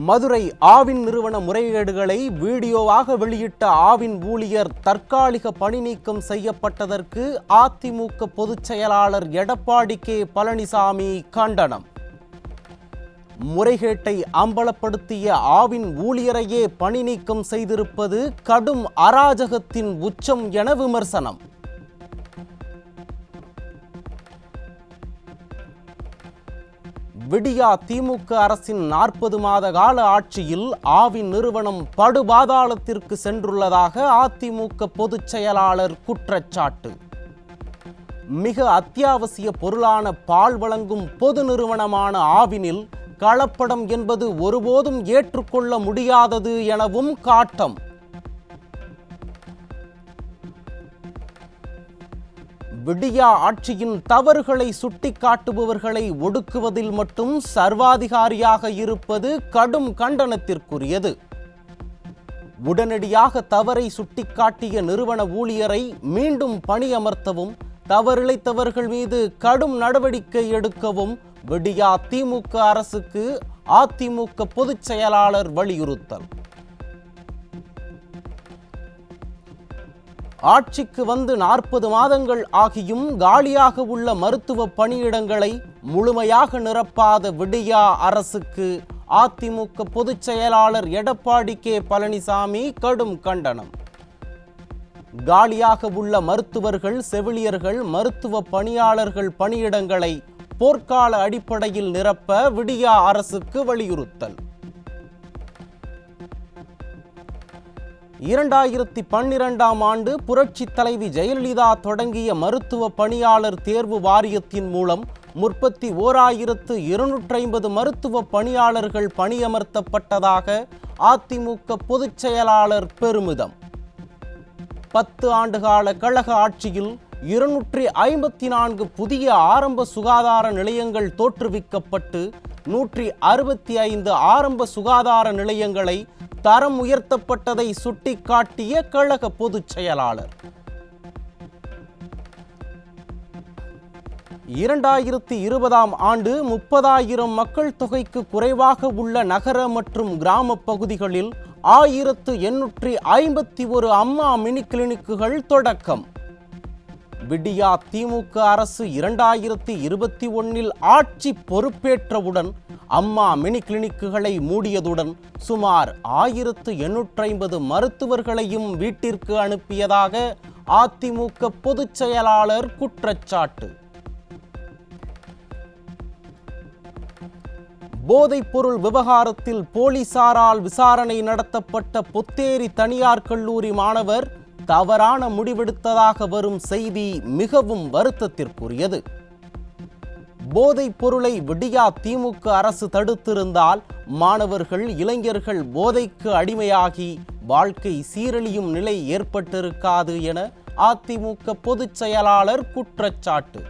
மதுரை ஆவின் நிறுவன முறைகேடுகளை வீடியோவாக வெளியிட்ட ஆவின் ஊழியர் தற்காலிக பணி நீக்கம் செய்யப்பட்டதற்கு அதிமுக பொதுச் செயலாளர் எடப்பாடி கே பழனிசாமி கண்டனம். முறைகேட்டை அம்பலப்படுத்திய ஆவின் ஊழியரையே பணி நீக்கம் செய்திருப்பது கடும் அராஜகத்தின் உச்சம் என விமர்சனம். விடியா திமுக அரசின் 40 மாத கால ஆட்சியில் ஆவின் நிறுவனம் படுபாதாளத்திற்கு சென்றுள்ளதாக அதிமுக பொதுச் செயலாளர் குற்றச்சாட்டு. மிக அத்தியாவசிய பொருளான பால் வழங்கும் பொது நிறுவனமான ஆவினில் கலப்படம் என்பது ஒருபோதும் ஏற்றுக்கொள்ள முடியாதது எனவும் காட்டம். விடியா ஆட்சியின் தவறுகளை சுட்டிக்காட்டுபவர்களை ஒடுக்குவதில் மட்டும் சர்வாதிகாரியாக இருப்பது கடும் கண்டனத்திற்குரியது. உடனடியாக தவறை சுட்டிக்காட்டிய நிறுவன ஊழியரை மீண்டும் பணியமர்த்தவும், தவறிழைத்தவர்கள் மீது கடும் நடவடிக்கை எடுக்கவும் விடியா திமுக அரசுக்கு அதிமுக பொதுச் செயலாளர் வலியுறுத்தல். ஆட்சிக்கு வந்து 40 மாதங்கள் ஆகியும் காலியாக உள்ள மருத்துவ பணியிடங்களை முழுமையாக நிரப்பாத விடியா அரசுக்கு அதிமுக பொதுச் செயலாளர் எடப்பாடி கே பழனிசாமி கடும் கண்டனம். காலியாக உள்ள மருத்துவர்கள், செவிலியர்கள், மருத்துவ பணியாளர்கள் பணியிடங்களை போர்க்கால அடிப்படையில் நிரப்ப விடியா அரசுக்கு வலியுறுத்தல். 2012ஆம் ஆண்டு புரட்சி தலைவி ஜெயலலிதா தொடங்கிய மருத்துவ பணியாளர் தேர்வு வாரியத்தின் மூலம் 31,250 மருத்துவ பணியாளர்கள் பணியமர்த்தப்பட்டதாக அதிமுக பொதுச் செயலாளர் பெருமிதம். 10 ஆண்டுகால கழக ஆட்சியில் 254 புதிய ஆரம்ப சுகாதார நிலையங்கள் தோற்றுவிக்கப்பட்டு 165 ஆரம்ப சுகாதார நிலையங்களை தரம் உயர்த்தப்பட்டதை சுட்டிக்காட்டிய கழக பொதுச் செயலாளர். 2020ஆம் ஆண்டு 30,000 மக்கள் தொகைக்கு குறைவாக உள்ள நகர மற்றும் கிராம பகுதிகளில் 1,851 அம்மா மினி கிளினிக்குகள் தொடக்கம். விடியா திமுக அரசு 2021இல் ஆட்சி பொறுப்பேற்றவுடன் அம்மா மினி கிளினிக்குகளை மூடியதுடன் சுமார் 1,850 மருத்துவர்களையும் வீட்டிற்கு அனுப்பியதாக அதிமுக பொதுச் செயலாளர் குற்றச்சாட்டு. போதைப்பொருள் விவகாரத்தில் போலீசாரால் விசாரணை நடத்தப்பட்ட பொத்தேரி தனியார் கல்லூரி மாணவர் தவறான முடிவெடுத்ததாக வரும் செய்தி மிகவும் வருத்தத்திற்குரியது. போதைப் பொருளை விடியா திமுக அரசு தடுத்திருந்தால் மாணவர்கள், இளைஞர்கள் போதைக்கு அடிமையாகி வாழ்க்கை சீரழியும் நிலை ஏற்பட்டிருக்காது என அதிமுக பொதுச் செயலாளர் குற்றச்சாட்டு.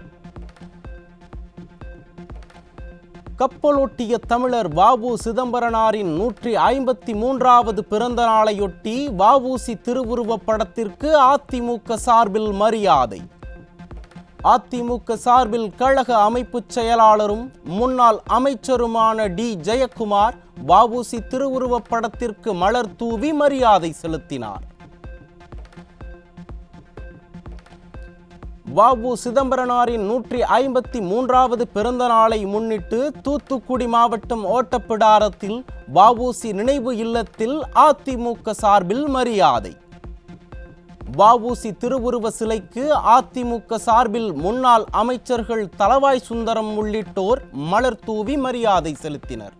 கப்பலோட்டிய தமிழர் வ.உ. சிதம்பரனாரின் 153வது பிறந்த நாளையொட்டி வ.உ.சி. திருவுருவப் படத்திற்கு அதிமுக சார்பில் மரியாதை. அதிமுக சார்பில் கழக அமைப்பு செயலாளரும் முன்னாள் அமைச்சருமான டி. ஜெயக்குமார் வ.உ.சி. திருவுருவப் படத்திற்கு மலர் தூவி மரியாதை செலுத்தினார். வ.உ. சிதம்பரனாரின் 153வது பிறந்த நாளை முன்னிட்டு தூத்துக்குடி மாவட்டம் ஓட்டப்பிடாரத்தில் வ.உ.சி. நினைவு இல்லத்தில் அதிமுக சார்பில் மரியாதை. வ.உ.சி. திருவுருவ சிலைக்கு அதிமுக சார்பில் முன்னாள் அமைச்சர்கள் தளவாய் சுந்தரம் உள்ளிட்டோர் மலர் தூவி மரியாதை செலுத்தினர்.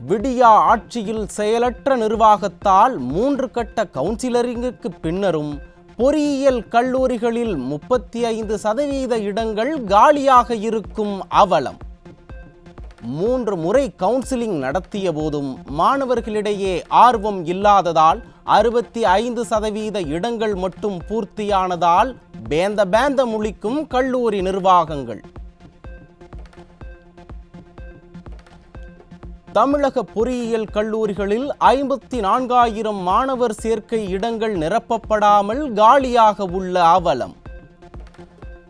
விடியா ஆட்சியில் செயலற்ற நிர்வாகத்தால் 3 கட்ட கவுன்சிலரிங்குக்கு பின்னரும் பொறியியல் கல்லூரிகளில் 35% இடங்கள் காலியாக இருக்கும் அவலம். 3 முறை கவுன்சிலிங் நடத்திய போதும் மாணவர்களிடையே ஆர்வம் இல்லாததால் 65% இடங்கள் மட்டும் பூர்த்தியானதால் பேந்த முழிக்கும் கல்லூரி நிர்வாகங்கள். தமிழக பொறியியல் கல்லூரிகளில் 54,000 மாணவர் சேர்க்கை இடங்கள் நிரப்பப்படாமல் காலியாக உள்ள அவலம்.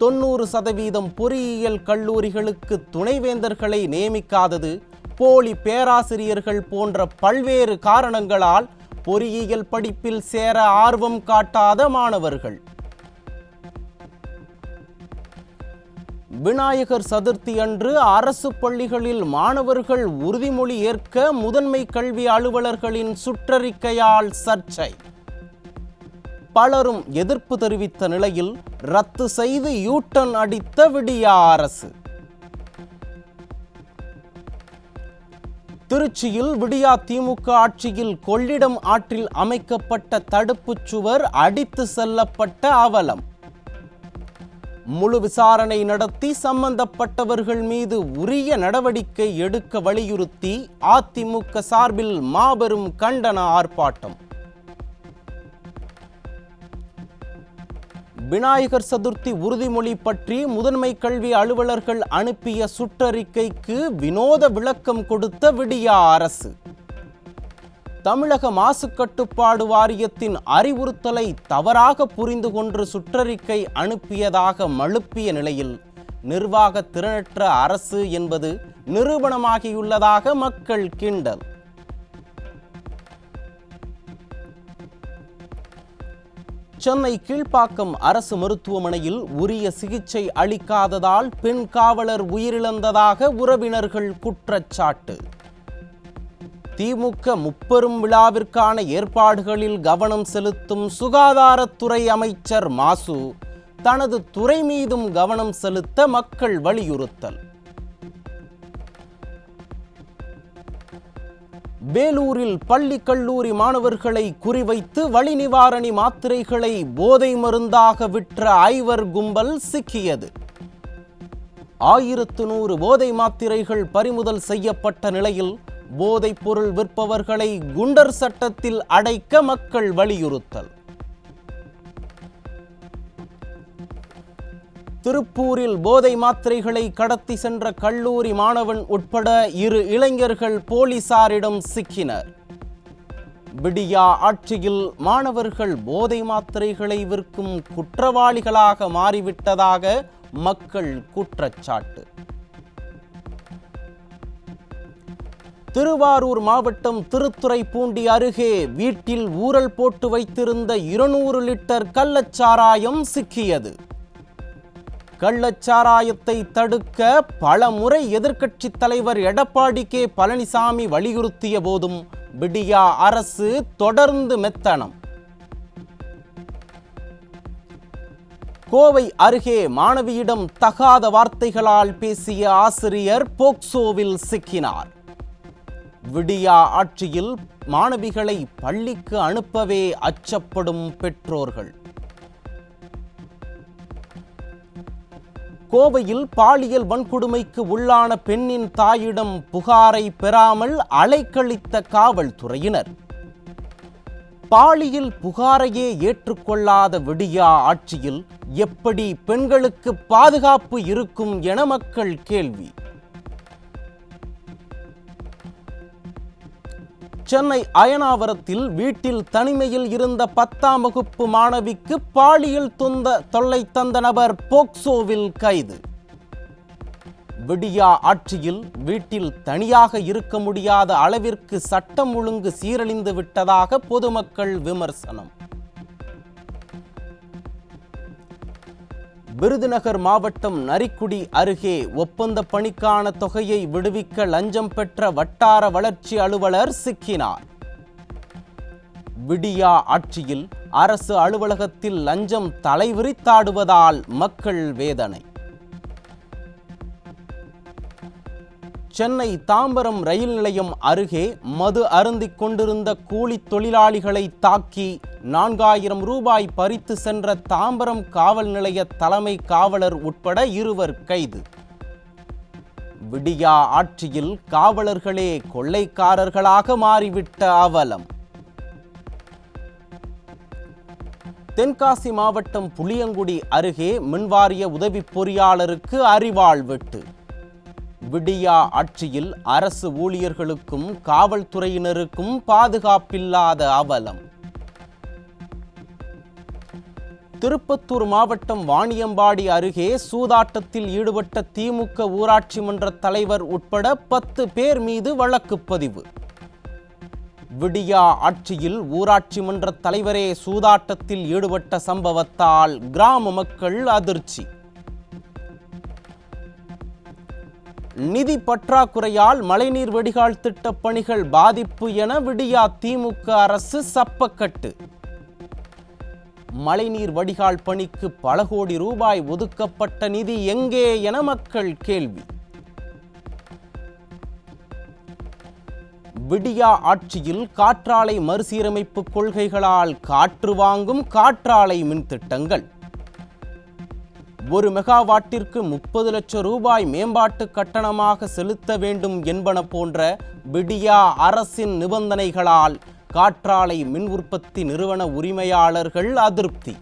90% பொறியியல் கல்லூரிகளுக்கு துணைவேந்தர்களை நியமிக்காதது, போலி பேராசிரியர்கள் போன்ற பல்வேறு காரணங்களால் பொறியியல் படிப்பில் சேர ஆர்வம் காட்டாத மாணவர்கள். விநாயகர் சதுர்த்தி அன்று அரசு பள்ளிகளில் மாணவர்கள் உறுதிமொழி ஏற்க முதன்மை கல்வி அலுவலர்களின் சுற்றறிக்கையால் சர்ச்சை. பலரும் எதிர்ப்பு தெரிவித்த நிலையில் ரத்து செய்து யூட்டன் அடித்த விடியா அரசு. திருச்சியில் விடியா திமுக ஆட்சியில் கொள்ளிடம் ஆற்றில் அமைக்கப்பட்ட தடுப்புச் சுவர் அடித்து செல்லப்பட்ட அவலம். முழு விசாரணை நடத்தி சம்பந்தப்பட்டவர்கள் மீது உரிய நடவடிக்கை எடுக்க வலியுறுத்தி அதிமுக சார்பில் மாபெரும் கண்டன ஆர்ப்பாட்டம். விநாயகர் சதுர்த்தி உறுதிமொழி பற்றி முதன்மை கல்வி அலுவலர்கள் அனுப்பிய சுற்றறிக்கைக்கு வினோத விளக்கம் கொடுத்த விடியா அரசு. தமிழக மாசு கட்டுப்பாடு வாரியத்தின் அறிவுறுத்தலை தவறாக புரிந்து கொண்டு சுற்றறிக்கை அனுப்பியதாக மழுப்பிய நிலையில் நிர்வாக திறனற்ற அரசு என்பது நிரூபணமாகியுள்ளதாக மக்கள் கிண்டல். சென்னை கீழ்ப்பாக்கம் அரசு மருத்துவமனையில் உரிய சிகிச்சை அளிக்காததால் பெண் காவலர் உயிரிழந்ததாக உறவினர்கள் குற்றச்சாட்டு. திமுக முப்பெரும் விழாவிற்கான ஏற்பாடுகளில் கவனம் செலுத்தும் சுகாதாரத்துறை அமைச்சர் மாசு தனது துறை மீதும் கவனம் செலுத்த மக்கள் வலியுறுத்தல். வேலூரில் பள்ளி கல்லூரி மாணவர்களை குறிவைத்து வலி நிவாரணி மாத்திரைகளை போதை மருந்தாக விற்ற ஐவர் கும்பல் சிக்கியது. 1100 போதை மாத்திரைகள் பறிமுதல் செய்யப்பட்ட நிலையில் போதைப் பொருள் விற்பவர்களை குண்டர் சட்டத்தில் அடைக்க மக்கள் வலியுறுத்தல். திருப்பூரில் போதை மாத்திரைகளை கடத்தி சென்ற கல்லூரி மாணவன் உட்பட 2 இளைஞர்கள் போலீசாரிடம் சிக்கினர். விடியா ஆட்சியில் மாணவர்கள் போதை மாத்திரைகளை விற்கும் குற்றவாளிகளாக மாறிவிட்டதாக மக்கள் குற்றச்சாட்டு. திருவாரூர் மாவட்டம் திருத்துறைப்பூண்டி அருகே வீட்டில் ஊறல் போட்டு வைத்திருந்த 200 லிட்டர் கள்ளச்சாராயம் சிக்கியது. கள்ளச்சாராயத்தை தடுக்க பல முறை எதிர்க்கட்சித் தலைவர் எடப்பாடி கே பழனிசாமி வலியுறுத்திய போதும் விடியா அரசு தொடர்ந்து மெத்தனம். கோவை அருகே மாணவியிடம் தகாத வார்த்தைகளால் பேசிய ஆசிரியர் போக்சோவில் சிக்கினார். விடியா ஆட்சியில் மாணவிகளை பள்ளிக்கு அனுப்பவே அச்சப்படும் பெற்றோர்கள். கோவையில் பாலியல் வன்கொடுமைக்கு உள்ளான பெண்ணின் தாயிடம் புகாரை பெறாமல் அலைக்கழித்த காவல்துறையினர். பாலியல் புகாரையே ஏற்றுக்கொள்ளாத விடியா ஆட்சியில் எப்படி பெண்களுக்கு பாதுகாப்பு இருக்கும் என மக்கள் கேள்வி. சென்னை அயனாவரத்தில் வீட்டில் தனிமையில் இருந்த 10ஆம் வகுப்பு மாணவிக்கு பாலியல் தொல்லை தந்த நபர் போக்சோவில் கைது. விடியா ஆட்சியில் வீட்டில் தனியாக இருக்க முடியாத அளவிற்கு சட்டம் ஒழுங்கு சீரழிந்து விட்டதாக பொதுமக்கள் விமர்சனம். விருதுநகர் மாவட்டம் நரிக்குடி அருகே ஒப்பந்த பணிக்கான தொகையை விடுவிக்க லஞ்சம் பெற்ற வட்டார வளர்ச்சி அலுவலர் சிக்கினார். விடியா ஆட்சியில் அரசு அலுவலகத்தில் லஞ்சம் தலைவிரித்தாடுவதால் மக்கள் வேதனை. சென்னை தாம்பரம் ரயில் நிலையம் அருகே மது அருந்திக் கொண்டிருந்த கூலி தொழிலாளிகளை தாக்கி 4000 ரூபாய் பறித்து சென்ற தாம்பரம் காவல் நிலைய தலைமை காவலர் உட்பட 2 கைது. விடியா ஆட்சியில் காவலர்களே கொள்ளைக்காரர்களாக மாறிவிட்ட அவலம். தென்காசி மாவட்டம் புளியங்குடி அருகே மின்வாரிய உதவி பொறியாளருக்கு அரிவாள் வெட்டு. விடியா ஆட்சியில் அரசு ஊழியர்களுக்கும் காவல்துறையினருக்கும் பாதுகாப்பில்லாத அவலம். திருப்பத்தூர் மாவட்டம் வாணியம்பாடி அருகே சூதாட்டத்தில் ஈடுபட்ட திமுக ஊராட்சி மன்ற தலைவர் உட்பட 10 பேர் மீது வழக்கு பதிவு. விடியா ஆட்சியில் ஊராட்சி மன்ற தலைவரே சூதாட்டத்தில் ஈடுபட்ட சம்பவத்தால் கிராம மக்கள் அதிர்ச்சி. நிதி பற்றாக்குறையால் மழைநீர் வடிகால் திட்ட பணிகள் பாதிப்பு என விடியா திமுக அரசு சப்பக்கட்டு. மழைநீர் வடிகால் பணிக்கு பல கோடி ரூபாய் ஒதுக்கப்பட்ட நிதி எங்கே என மக்கள் கேள்வி. விடியா ஆட்சியில் காற்றாலை மறுசீரமைப்பு கொள்கைகளால் காற்று வாங்கும் காற்றாலை மின் திட்டங்கள். 1 மெகாவாட்டிற்கு 30 லட்சம் ரூபாய் மேம்பாட்டு கட்டணமாக செலுத்த வேண்டும் என்பன போன்ற விடியா அரசின் நிபந்தனைகளால் காற்றாலை மின் உற்பத்தி நிறுவன உரிமையாளர்கள் அதிருப்தி.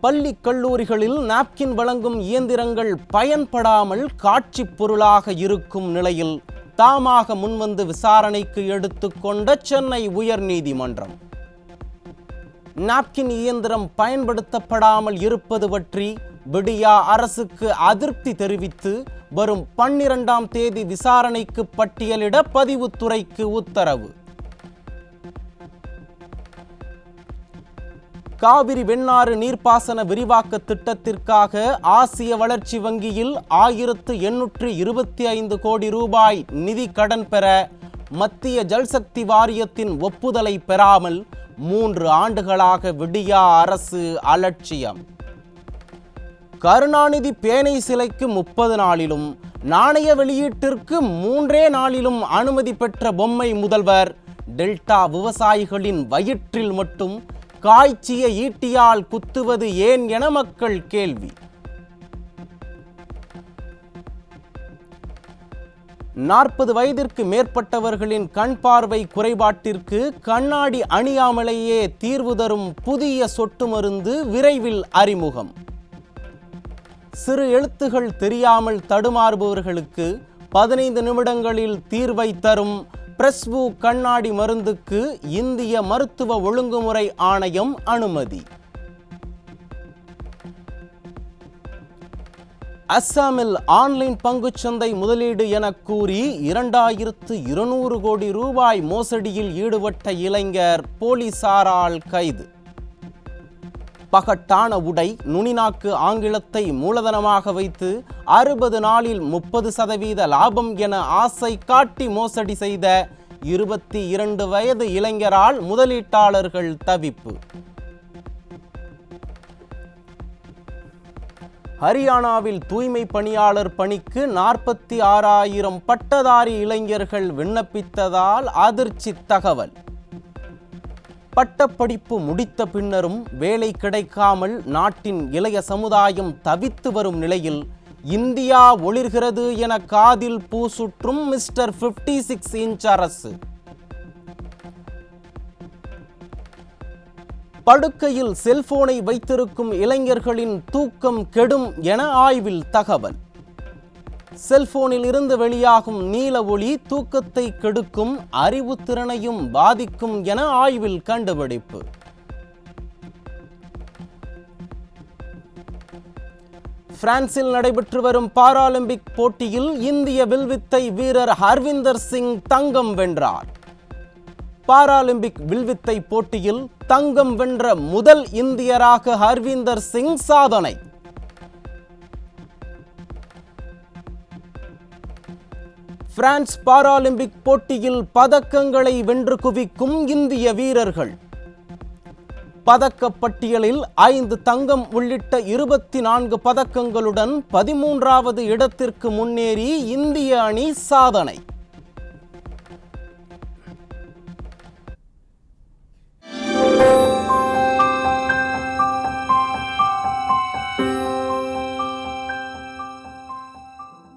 பள்ளி கல்லூரிகளில் நாப்கின் வழங்கும் இயந்திரங்கள் பயன்படாமல் காட்சி பொருளாக இருக்கும் நிலையில் தாமாக முன்வந்து விசாரணைக்கு எடுத்துக்கொண்ட சென்னை உயர்நீதிமன்றம். நாப்கின் இயந்திரம் பயன்படுத்தப்படாமல் இருப்பது பற்றி விடியா அரசுக்கு அதிருப்தி தெரிவித்து வரும் 12ஆம் தேதி விசாரணைக்கு பட்டியலிட பதிவுத்துறைக்கு உத்தரவு. காவிரி வெண்ணாறு நீர்ப்பாசன விரிவாக்க திட்டத்திற்காக ஆசிய வளர்ச்சி வங்கியில் 1825 கோடி ரூபாய் நிதி கடன் பெற மத்திய ஜல்சக்தி வாரியத்தின் ஒப்புதலை பெறாமல் 3 ஆண்டுகளாக விடியா அரசு அலட்சியம். கருணாநிதி பேனை சிலைக்கு 30 நாளிலும் நாணய வெளியீட்டிற்கு 3 நாளிலும் அனுமதி பெற்ற பொம்மை முதல்வர் டெல்டா விவசாயிகளின் வயிற்றில் மட்டும் காய்ச்சிய ஈட்டியால் குத்துவது ஏன் என மக்கள் கேள்வி. 40 வயதிற்கு மேற்பட்டவர்களின் கண் பார்வை குறைபாட்டிற்கு கண்ணாடி அணியாமலேயே தீர்வு தரும் புதிய சொட்டு மருந்து விரைவில் அறிமுகம். சிறு எழுத்துகள் தெரியாமல் தடுமாறுபவர்களுக்கு 15 நிமிடங்களில் தீர்வை தரும் பிரஸ்பு கண்ணாடி மருந்துக்கு இந்திய மருத்துவ ஒழுங்குமுறை ஆணையம் அனுமதி. அஸ்ஸாமில் ஆன்லைன் பங்குச்சந்தை முதலீடு என கூறி 2200 கோடி ரூபாய் மோசடியில் ஈடுபட்ட இளைஞர் போலீசாரால் கைது. பகட்டான உடை, நுனிநாக்கு ஆங்கிலத்தை மூலதனமாக வைத்து 60 நாளில் 30% லாபம் என ஆசை காட்டி மோசடி செய்த 22 வயது இளைஞரால் முதலீட்டாளர்கள் தவிப்பு. ஹரியானாவில் தூய்மை பணியாளர் பணிக்கு 46,000 பட்டதாரி இளைஞர்கள் விண்ணப்பித்ததால் அதிர்ச்சி தகவல். பட்டப்படிப்பு முடித்த பின்னரும் வேலை கிடைக்காமல் நாட்டின் இளைய சமுதாயம் தவித்து வரும் நிலையில் இந்தியா ஒளிர்கிறது என காதில் பூ சுற்றும் மிஸ்டர் 56 இன்ச் அரசு. படுக்கையில் செல்போனை வைத்திருக்கும் இளைஞர்களின் தூக்கம் கெடும் என ஆய்வில் தகவல். செல்போனில் இருந்து வெளியாகும் நீல ஒளி தூக்கத்தை கெடுக்கும், அறிவுத்திறனையும் பாதிக்கும் என ஆய்வில் கண்டுபிடிப்பு. பிரான்சில் நடைபெற்று வரும் பாராலிம்பிக் போட்டியில் இந்திய வில்வித்தை வீரர் ஹர்விந்தர் சிங் தங்கம் வென்றார். பாராலிம்பிக் வில்வித்தை போட்டியில் தங்கம் வென்ற முதல் இந்தியராக ஹர்விந்தர் சிங் சாதனை. பிரான்ஸ் பாராலிம்பிக் போட்டியில் பதக்கங்களை வென்று குவிக்கும் இந்திய வீரர்கள். பதக்கப்பட்டியலில் 5 தங்கம் உள்ளிட்ட 24 பதக்கங்களுடன் 13வது இடத்திற்கு முன்னேறி இந்திய அணி சாதனை.